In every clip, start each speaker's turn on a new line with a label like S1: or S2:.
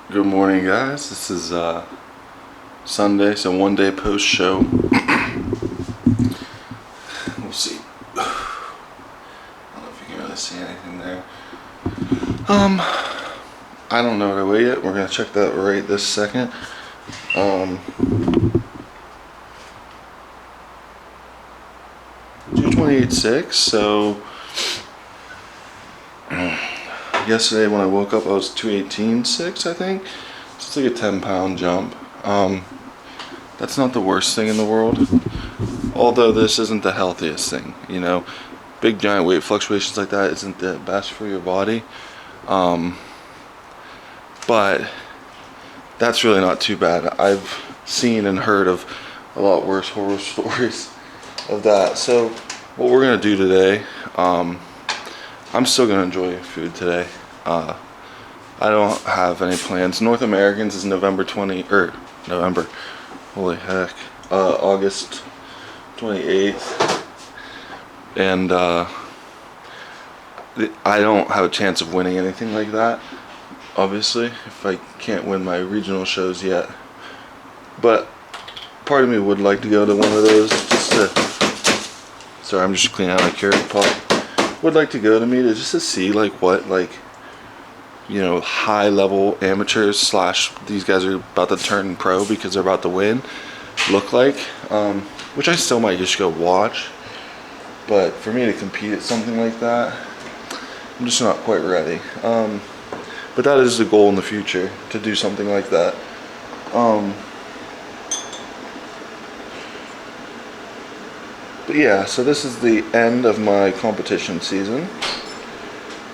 S1: Good morning, guys. This is Sunday, so one day post show. We'll see. I don't know if you can really see anything there. I don't know the way yet. We're gonna check that right this second. 228.6. So yesterday when I woke up, I was 218.6, I think. So it's like a 10-pound jump. That's not the worst thing in the world. Although this isn't the healthiest thing, you know. Big giant weight fluctuations like that isn't the best for your body. But that's really not too bad. I've seen and heard of a lot worse horror stories of that. So what we're gonna do today, I'm still gonna enjoy food today. I don't have any plans. North Americans is November 20 or November. Holy heck, August 28th, and I don't have a chance of winning anything like that. Obviously, if I can't win my regional shows yet, but part of me would like to go to one of those just to. Sorry, I'm just cleaning out my carrot pot. Would like to go to me just to see like what high level amateurs slash these guys are about to turn pro because they're about to win look like, which I still might just go watch, but for me to compete at something like that, I'm just not quite ready. But that is the goal in the future, to do something like that. But yeah, so this is the end of my competition season.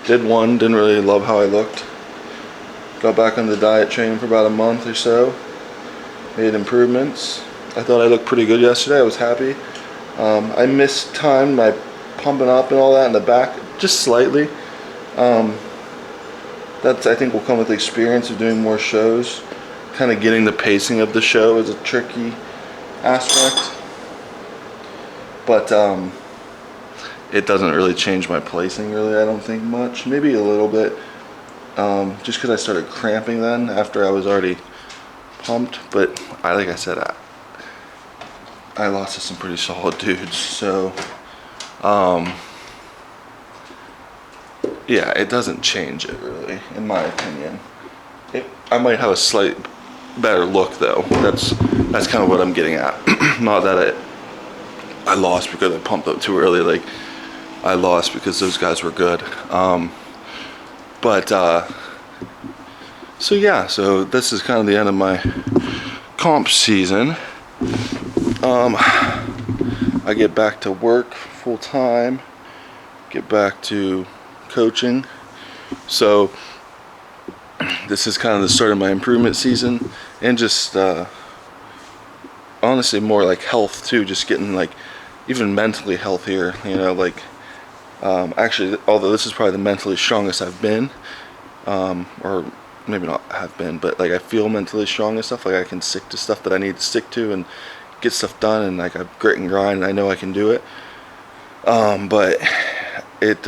S1: Did one, didn't really love how I looked. Got back on the diet training for about a month or so. Made improvements. I thought I looked pretty good yesterday. I was happy. I mistimed my pumping up and all that in the back just slightly. That's, I think, will come with the experience of doing more shows. Kind of getting the pacing of the show is a tricky aspect. But it doesn't really change my placing, really, I don't think much. Maybe a little bit. Just because I started cramping then after I was already pumped. But like I said, I lost to some pretty solid dudes. So, yeah, it doesn't change it really, in my opinion. I might have a slight better look though. That's kind of what I'm getting at. Not that I lost because I pumped up too early. Like, I lost because those guys were good. So yeah, so this is kind of the end of my comp season. I get back to work full time, get back to coaching. So this is kind of the start of my improvement season, and just honestly more like health too, just getting like even mentally healthier, actually, although this is probably the mentally strongest I've been, or maybe not have been, but like I feel mentally strong and stuff, like I can stick to stuff that I need to stick to and get stuff done, and like I grit and grind and I know I can do it. But it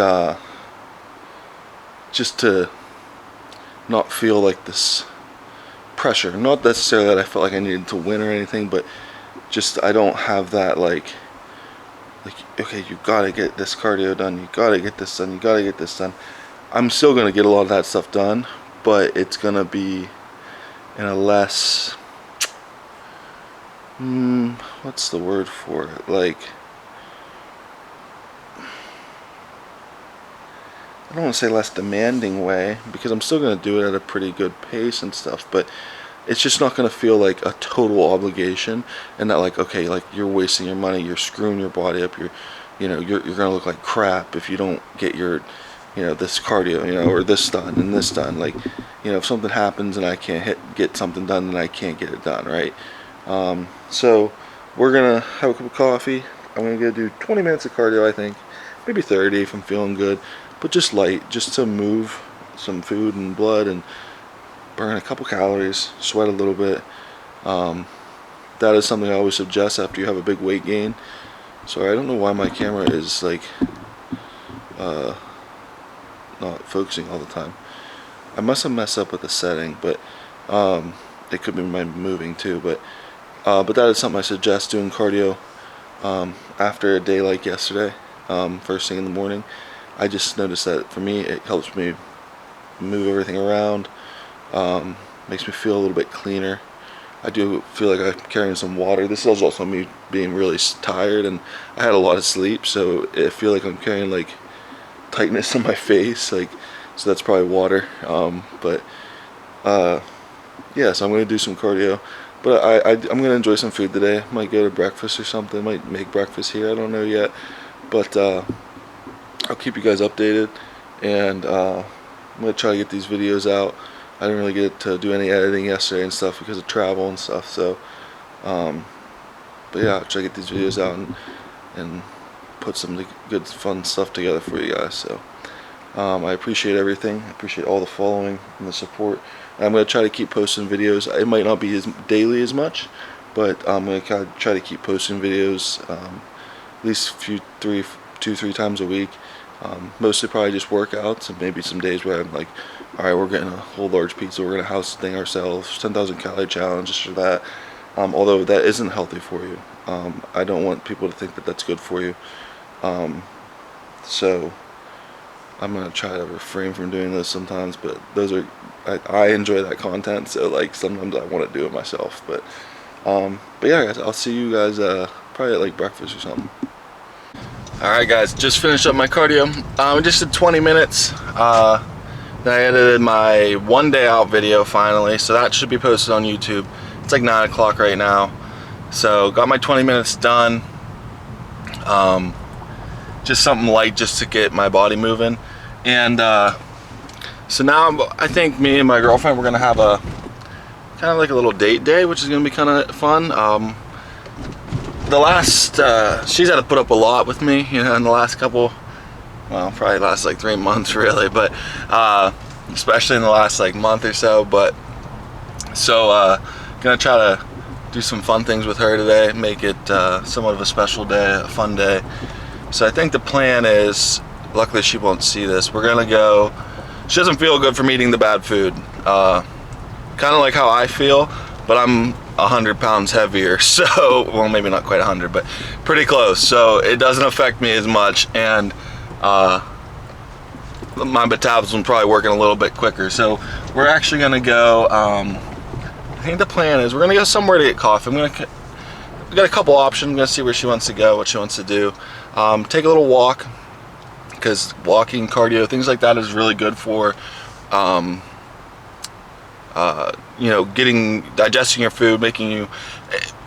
S1: just to not feel like this pressure, not necessarily that I felt like I needed to win or anything, but just I don't have that like okay, you gotta get this cardio done, you gotta get this done, you gotta get this done. I'm still gonna get a lot of that stuff done, but it's gonna be in a less what's the word for it, like, I don't want to say less demanding way, because I'm still going to do it at a pretty good pace and stuff, but it's just not going to feel like a total obligation, and that like, okay, like you're wasting your money, you're screwing your body up, you're going to look like crap if you don't get your, this cardio, or this done and this done. Like, if something happens and I can't get something done, then I can't get it done, right? So we're going to have a cup of coffee. I'm going to go do 20 minutes of cardio, I think, maybe 30 if I'm feeling good. But just light, just to move some food and blood and burn a couple calories, sweat a little bit. That is something I always suggest after you have a big weight gain. Sorry, I don't know why my camera is like not focusing all the time. I must have messed up with the setting, but It could be my moving too, but that is something I suggest doing cardio after a day like yesterday, first thing in the morning. I just noticed that for me it helps me move everything around, makes me feel a little bit cleaner. I do feel like I'm carrying some water. This is also me being really tired, and I had a lot of sleep, so I feel like I'm carrying like tightness on my face, like, so that's probably water. Yeah, so I'm gonna do some cardio, but I'm gonna enjoy some food today. Might go to breakfast or something. Might make breakfast here. I don't know yet, but I'll keep you guys updated, and I'm gonna try to get these videos out. I didn't really get to do any editing yesterday and stuff because of travel and stuff. So, but yeah, I'll try to get these videos out and put some good, fun stuff together for you guys. So, I appreciate everything. I appreciate all the following and the support. And I'm gonna try to keep posting videos. It might not be as daily as much, but I'm gonna kind of try to keep posting videos at least two, three times a week. Mostly probably just workouts, and maybe some days where I'm like, all right, we're getting a whole large pizza, we're gonna house the thing ourselves, 10,000 calorie challenge, just for that. Although that isn't healthy for you. I don't want people to think that that's good for you. So I'm gonna try to refrain from doing those sometimes, but those are, I enjoy that content, so like sometimes I want to do it myself. But yeah, guys, I'll see you guys probably at like breakfast or something. Alright guys, just finished up my cardio. Just did 20 minutes. Then I edited my 1 day out video finally, so that should be posted on YouTube. It's like 9 o'clock right now. So got my 20 minutes done. Just something light just to get my body moving. And so now I think me and my girlfriend, we're gonna have a kind of like a little date day, which is gonna be kind of fun. The last, she's had to put up a lot with me, you know, in the last couple, well, probably last like 3 months really, but especially in the last like month or so. But so gonna try to do some fun things with her today, make it somewhat of a special day, a fun day. So I think the plan is, luckily she won't see this, we're gonna go, she doesn't feel good from eating the bad food, kind of like how I feel, but I'm 100 pounds heavier, so, well, maybe not quite 100, but pretty close, so it doesn't affect me as much, and my metabolism's probably working a little bit quicker. So we're actually gonna go, I think the plan is we're gonna go somewhere to get coffee. We got a couple options. I'm gonna see where she wants to go, what she wants to do. Take a little walk, because walking, cardio, things like that is really good for you know, digesting your food, making you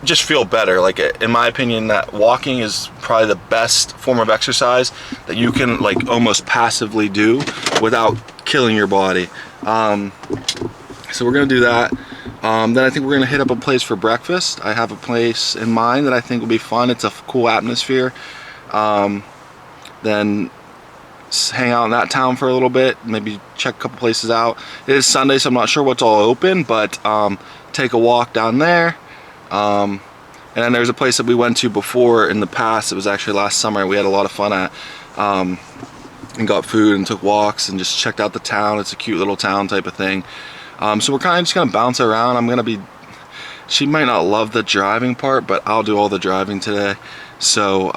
S1: just feel better. Like, in my opinion, that walking is probably the best form of exercise that you can like almost passively do without killing your body. So we're gonna do that. Then I think we're gonna hit up a place for breakfast. I have a place in mind that I think will be fun. It's a cool atmosphere. Then hang out in that town for a little bit, maybe check a couple places out. It is Sunday, so I'm not sure what's all open, but take a walk down there. And then there's a place that we went to before in the past. It was actually last summer. We had a lot of fun at, and got food and took walks and just checked out the town. It's a cute little town type of thing. So we're kind of just gonna bounce around. She might not love the driving part, but I'll do all the driving today, so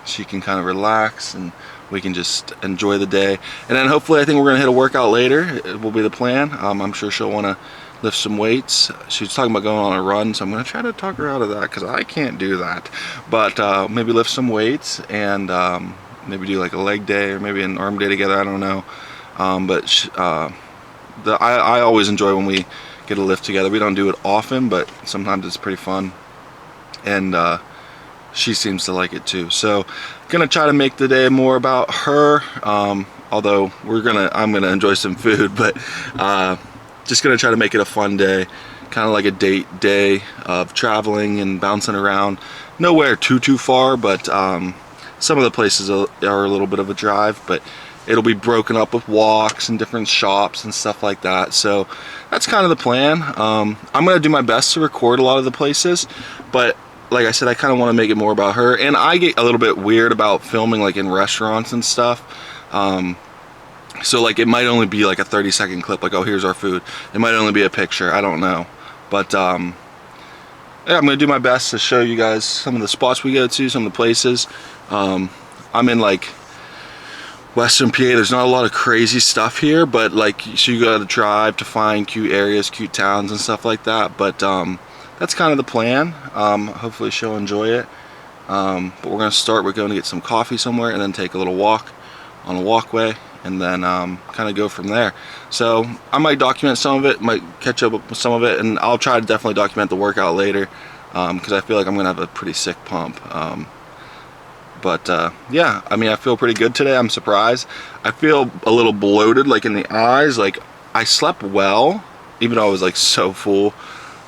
S1: she can kind of relax and we can just enjoy the day. And then hopefully, I think we're gonna hit a workout later. It will be the plan. I'm sure she'll want to lift some weights. She's talking about going on a run, so I'm gonna try to talk her out of that, because I can't do that. But maybe lift some weights and maybe do like a leg day or maybe an arm day together. I don't know. I always enjoy when we get a lift together. We don't do it often, but sometimes it's pretty fun, and she seems to like it too. So gonna try to make the day more about her, although I'm gonna enjoy some food, but just gonna try to make it a fun day, kind of like a date day of traveling and bouncing around. Nowhere too far, but some of the places are a little bit of a drive, but it'll be broken up with walks and different shops and stuff like that. So that's kind of the plan. I'm gonna do my best to record a lot of the places, but like I said, I kind of want to make it more about her. And I get a little bit weird about filming like in restaurants and stuff. So like it might only be like a 30-second clip, like, oh, here's our food. It might only be a picture, I don't know. But yeah, I'm gonna do my best to show you guys some of the spots we go to, some of the places. I'm in like Western PA. There's not a lot of crazy stuff here, but like, so you gotta drive to find cute areas, cute towns and stuff like that. But that's kind of the plan. Hopefully she'll enjoy it. But we're gonna start with going to get some coffee somewhere and then take a little walk on a walkway, and then kind of go from there. So I might document some of it, might catch up with some of it, and I'll try to definitely document the workout later, because I feel like I'm gonna have a pretty sick pump. But yeah, I mean, I feel pretty good today. I'm surprised. I feel a little bloated, like in the eyes. Like I slept well, even though I was like so full.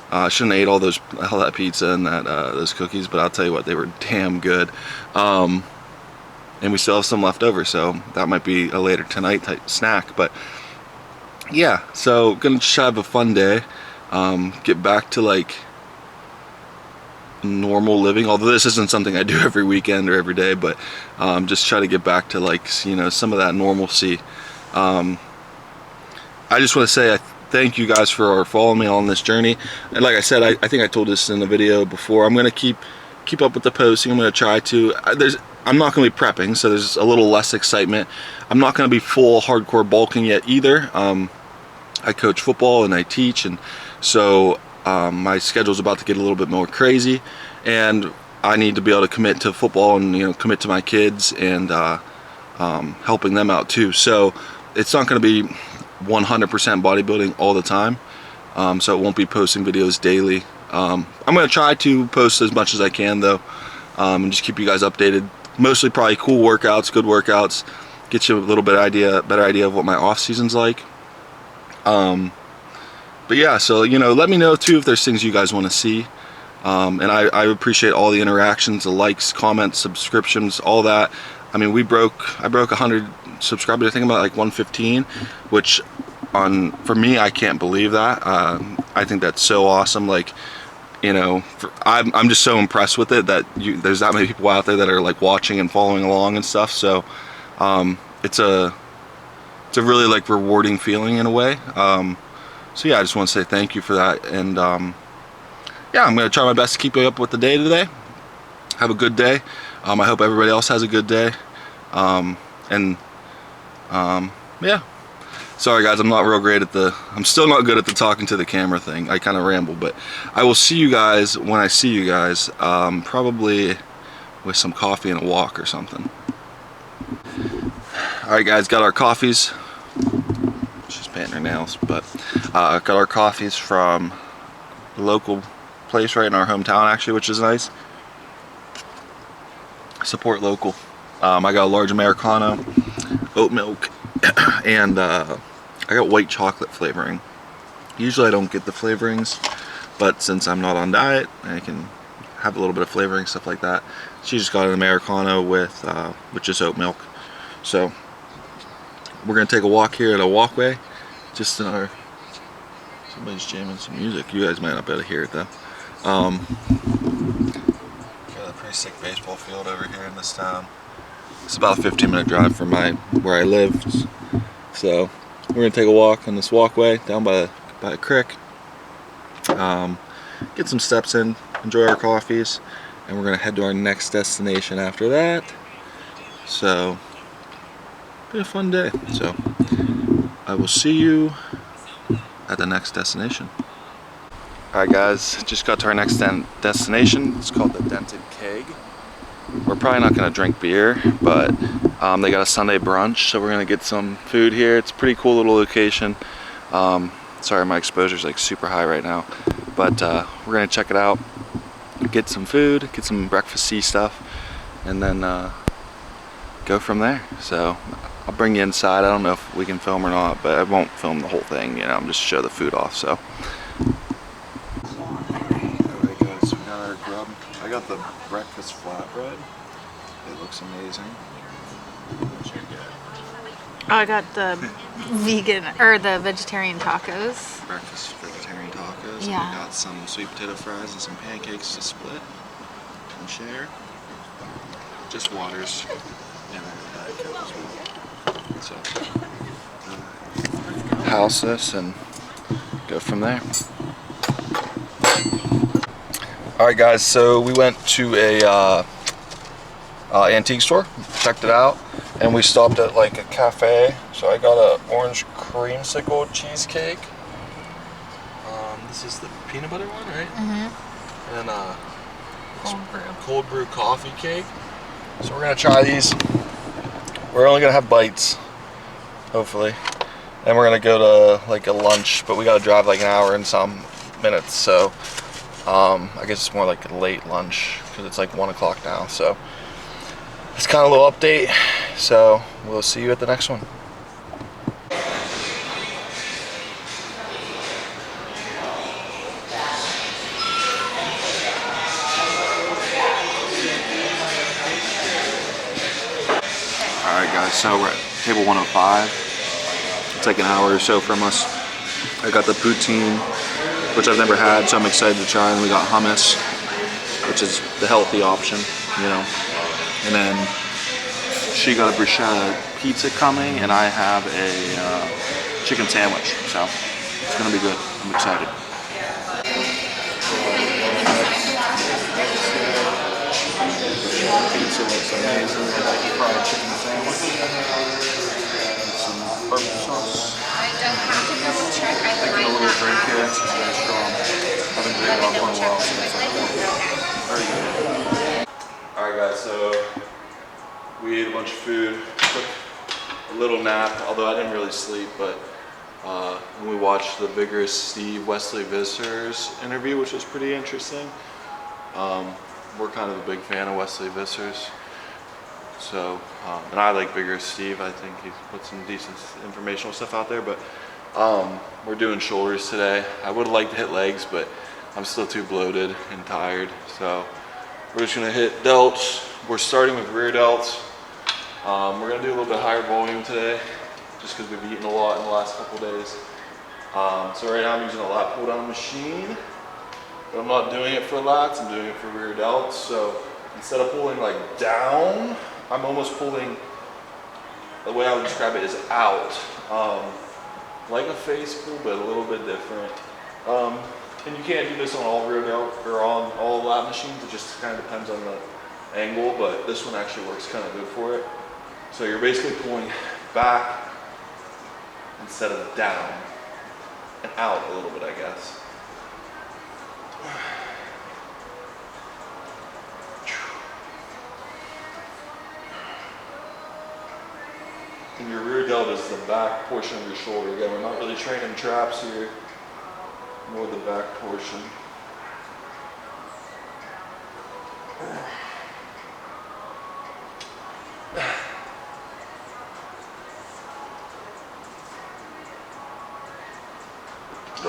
S1: I shouldn't have ate all that pizza and those cookies, but I'll tell you what, they were damn good. And we still have some left over, so that might be a later tonight type snack. But yeah, so gonna just have a fun day. Get back to like normal living, although this isn't something I do every weekend or every day, but just try to get back to like, you know, some of that normalcy. I just want to say I thank you guys for following me on this journey, and like I said, I think I told this in the video before, I'm gonna keep up with the posting. I'm gonna try to, I'm not gonna be prepping, so there's a little less excitement. I'm not gonna be full hardcore bulking yet either. I coach football and I teach, and so my schedule's about to get a little bit more crazy, and I need to be able to commit to football and, you know, commit to my kids and helping them out too. So it's not going to be 100% bodybuilding all the time, so it won't be posting videos daily. I'm going to try to post as much as I can though, and just keep you guys updated. Mostly probably cool workouts, good workouts, get you a little bit better idea of what my off season's like. But yeah, so, you know, let me know too if there's things you guys want to see. And I appreciate all the interactions, the likes, comments, subscriptions, all that. I mean, I broke 100 subscribers, I think about like 115, which for me, I can't believe that. I think that's so awesome. Like, you know, I'm just so impressed with it that there's that many people out there that are like watching and following along and stuff. So it's a really like rewarding feeling in a way. So yeah, I just want to say thank you for that, and yeah, I'm going to try my best to keep up with the day today. Have a good day. I hope everybody else has a good day. Yeah. Sorry guys, I'm still not good at the talking to the camera thing. I kind of ramble, but I will see you guys when I see you guys, probably with some coffee and a walk or something. Alright guys, got our coffees. She's painting her nails, but got our coffees from a local place right in our hometown actually, which is nice. Support local. I got a large Americano, oat milk, and I got white chocolate flavoring. Usually I don't get the flavorings, but since I'm not on diet, I can have a little bit of flavoring, stuff like that. She just got an Americano with just oat milk. So we're gonna take a walk here at a walkway, just in our, somebody's jamming some music. You guys might not be able to hear it though. Got a pretty sick baseball field over here in this town. It's about a 15-minute drive from where I live. So we're gonna take a walk on this walkway down by a creek. Get some steps in, enjoy our coffees, and we're gonna head to our next destination after that. So be a fun day. So I will see you at the next destination. Alright guys, just got to our next destination. It's called the Dented Keg. We're probably not going to drink beer, but they got a Sunday brunch, so we're going to get some food here. It's a pretty cool little location. Sorry, my exposure's like super high right now, but we're going to check it out, get some food, get some breakfasty stuff, and then go from there. So I'll bring you inside. I don't know if we can film or not, but I won't film the whole thing, you know, I'm just show the food off. So alright guys, we got our grub. I got the breakfast flatbread. It looks amazing. What'd you get?
S2: Oh, I got the vegan or the vegetarian tacos.
S1: Breakfast vegetarian tacos.
S2: Yeah.
S1: We got some sweet potato fries and some pancakes to split and share. Just waters and a Diet Coke as well. So house this and go from there. Alright guys, so we went to a antique store, checked it out, and we stopped at like a cafe. So I got a orange creamsicle cheesecake. This is the peanut butter one, right? Mm-hmm. And cold brew coffee cake. So we're gonna try these. We're only gonna have bites, hopefully. And we're gonna go to like a lunch, but we gotta drive like an hour and some minutes. So I guess it's more like a late lunch because it's like 1 o'clock now. So it's kind of a little update. So we'll see you at the next one. Alright guys, so we're at table 105. It's like an hour or so from us. I got the poutine, which I've never had, so I'm excited to try. And we got hummus, which is the healthy option, you know. And then she got a bruschetta pizza coming, and I have a chicken sandwich. So it's gonna be good. I'm excited. Pizza looks amazing. Like fried chicken sandwich. Some barbecue sauce. Taking a little drink here. It's very strong. Haven't drank off in a while, so it's very good. Alright guys, so we ate a bunch of food. Took a little nap, although I didn't really sleep, but we watched the Vigorous Steve Wesley Visitors interview, which was pretty interesting. We're kind of a big fan of Wesley Visitors. So, and I like Vigorous Steve. I think he's put some decent informational stuff out there, but we're doing shoulders today. I would like to hit legs, but I'm still too bloated and tired. So we're just gonna hit delts. We're starting with rear delts. We're gonna do a little bit higher volume today, just because we've eaten a lot in the last couple days. So right now I'm using a lat pull down machine, but I'm not doing it for lats, I'm doing it for rear delts. So instead of pulling like down, I'm almost pulling, the way I would describe it is out. Like a face pull, but a little bit different. And you can't do this on all rear delt or on all lat machines. It just kind of depends on the angle, but this one actually works kind of good for it. So you're basically pulling back instead of down and out a little bit, I guess. And your rear delt is the back portion of your shoulder. Again, we're not really training traps here, more the back portion.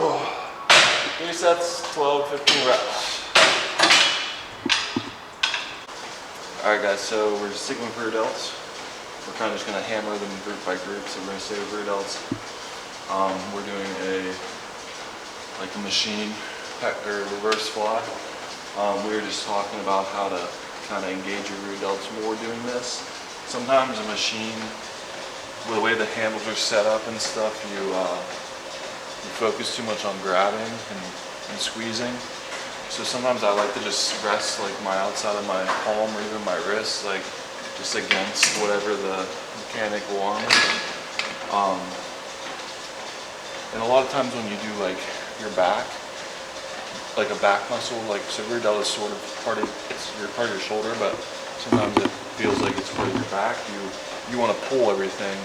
S1: Oh. 3 sets, 12, 15 reps. Alright guys, so we're just sticking with rear delts. We're kind of just going to hammer them group by group, so we're going to stay with rear delts. We're doing like a machine or reverse fly. We were just talking about how to kind of engage your rear delts more doing this. Sometimes a machine, the way the handles are set up and stuff, you focus too much on grabbing and squeezing. So sometimes I like to just rest like my outside of my palm or even my wrist, like just against whatever the mechanic wants. And a lot of times when you do like your back, like a back muscle, like so rear delt is sort of part of your shoulder, but sometimes it feels like it's part of your back. You want to pull everything.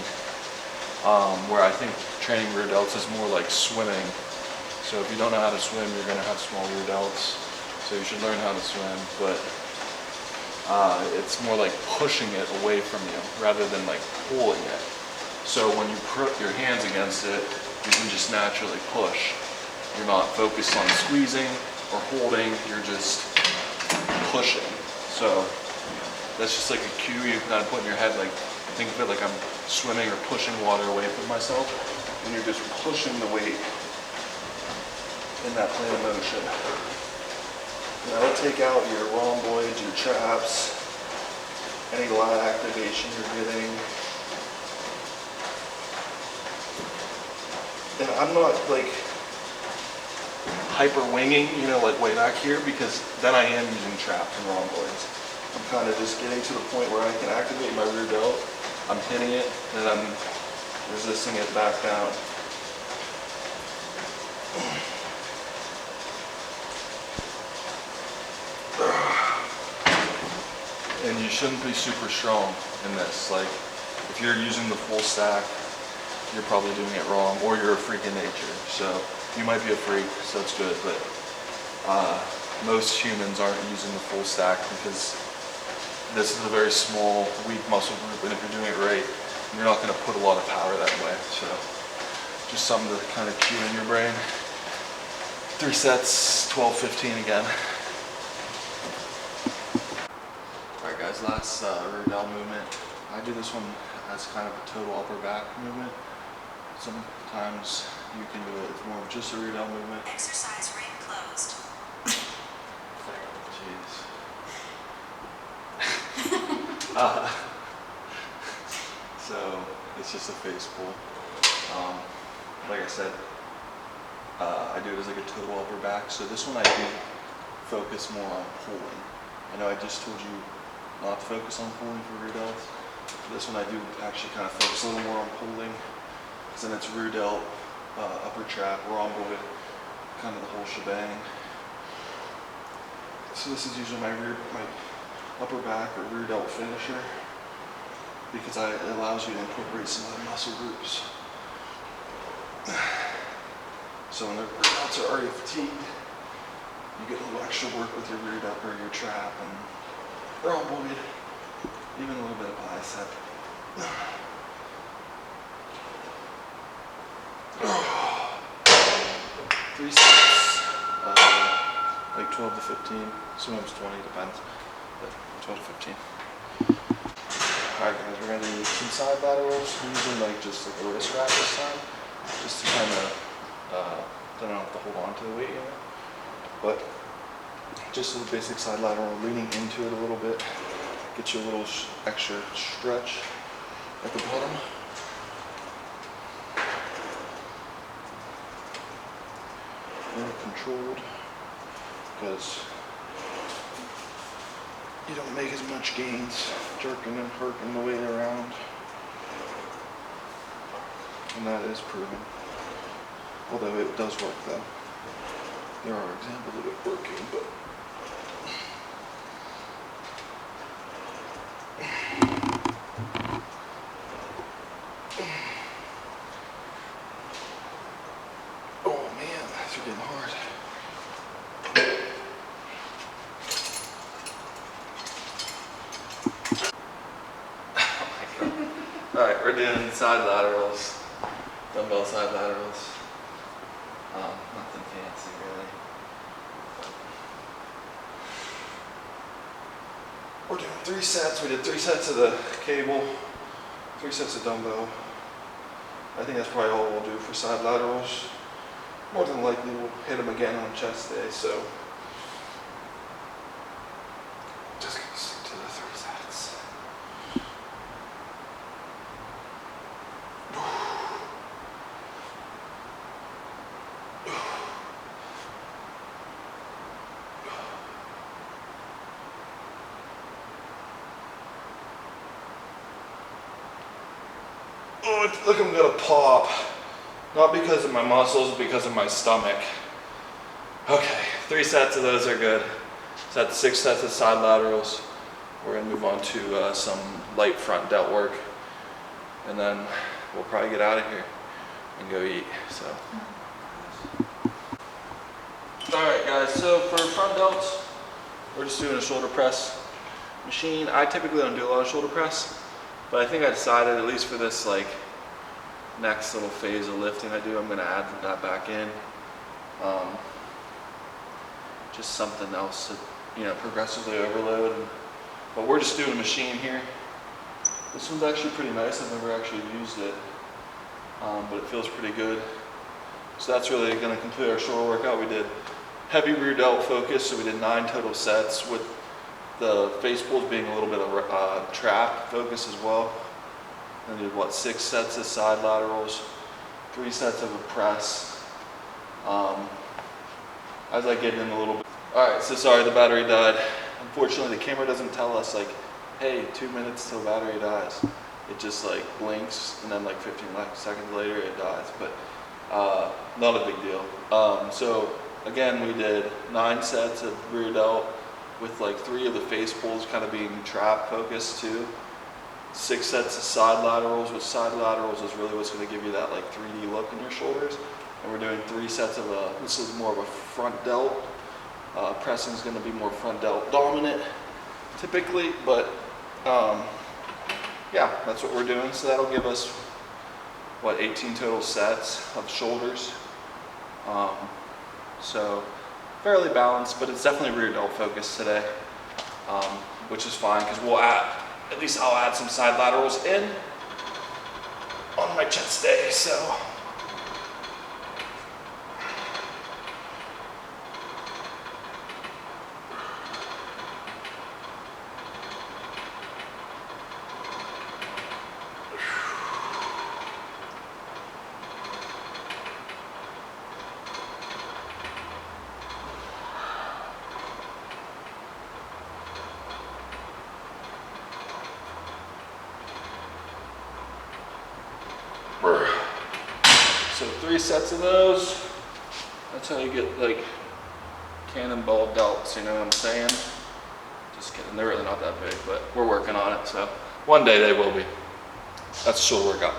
S1: Where I think training rear delts is more like swimming. So if you don't know how to swim, you're going to have small rear delts. So you should learn how to swim, but it's more like pushing it away from you rather than like pulling it. So when you put your hands against it, you can just naturally push. You're not focused on squeezing or holding, you're just pushing. So that's just like a cue you kind of put in your head, like think of it like I'm swimming or pushing water away from myself, and you're just pushing the weight in that plane of motion. Now let's take out your rhomboids, your traps, any lat activation you're getting. And I'm not like hyper winging, you know, like way back here, because then I am using traps and rhomboids. I'm kind of just getting to the point where I can activate my rear delt. I'm hitting it and I'm resisting it back down. And you shouldn't be super strong in this. Like, if you're using the full stack, you're probably doing it wrong, or you're a freak in nature. So you might be a freak, so it's good, but most humans aren't using the full stack because this is a very small, weak muscle group, and if you're doing it right, you're not going to put a lot of power that way. So just something to kind of cue in your brain. 3 sets, 12, 15 again. Alright guys, last rear delt movement. I do this one as kind of a total upper back movement. Sometimes you can do it as more of just a rear delt movement.
S3: Exercise ring closed.
S1: Jeez. So it's just a face pull. Like I said, I do it as like a total upper back. So this one I do focus more on pulling. I know I just told you not to focus on pulling for rear delts. This one I do actually kind of focus a little more on pulling, because then it's rear delt, upper trap, rhomboid, kind of the whole shebang. So this is usually my upper back or rear delt finisher, because it allows you to incorporate some of the muscle groups. So when the rear delts are already fatigued, you get a little extra work with your rear delt or your trap and rhomboid, even a little bit of bicep. 3 sets, like 12 to 15, sometimes 20, depends, but 12 to 15. Alright guys, we're going to do some side laterals. I'm using like just like a wrist wrap this time, just to kind of, then I don't have to hold on to the weight, you know, but just a basic side lateral, leaning into it a little bit, get you a little extra stretch at the bottom. And controlled, because you don't make as much gains jerking and herking the weight around. And that is proven. Although it does work though. There are examples of it working, but oh man, that's getting hard. Alright, we're doing side laterals, dumbbell side laterals. Nothing fancy really. We're doing 3 sets. We did 3 sets of the cable, 3 sets of dumbbell. I think that's probably all we'll do for side laterals. More than likely we'll hit them again on chest day, so just gonna stick to the 3 sets. Oh, look, I'm gonna pop. Not because of my muscles, because of my stomach. Okay, 3 sets of those are good. So that's 6 sets of side laterals. We're gonna move on to some light front delt work. And then we'll probably get out of here and go eat, so. Alright guys, so for front delts, we're just doing a shoulder press machine. I typically don't do a lot of shoulder press, but I think I decided, at least for this like next little phase of lifting I do, I'm gonna add that back in. Just something else to, you know, progressively overload. But we're just doing a machine here. This one's actually pretty nice. I've never actually used it, but it feels pretty good. So that's really gonna complete our shoulder workout. We did heavy rear delt focus, so we did 9 total sets, with the face pulls being a little bit of trap focus as well. And did what, 6 sets of side laterals, 3 sets of a press. As I get in a little bit. All right, so sorry, the battery died. Unfortunately, the camera doesn't tell us like, hey, 2 minutes till battery dies. It just like blinks and then like 15 seconds later it dies, but not a big deal. So again, we did 9 sets of rear delt with like 3 of the face pulls kind of being trap focused too. 6 sets of side laterals, which side laterals is really what's going to give you that like 3D look in your shoulders. And we're doing 3 sets of this is more of a front delt. Pressing is going to be more front delt dominant typically, but yeah, that's what we're doing. So that'll give us, what, 18 total sets of shoulders. So fairly balanced, but it's definitely rear delt focused today, which is fine because we'll add, at least I'll add some side laterals in on my chest day. So So 3 sets of those. That's how you get like cannonball delts, you know what I'm saying? Just kidding, they're really not that big, but we're working on it, so one day they will be. That's a shoulder workout.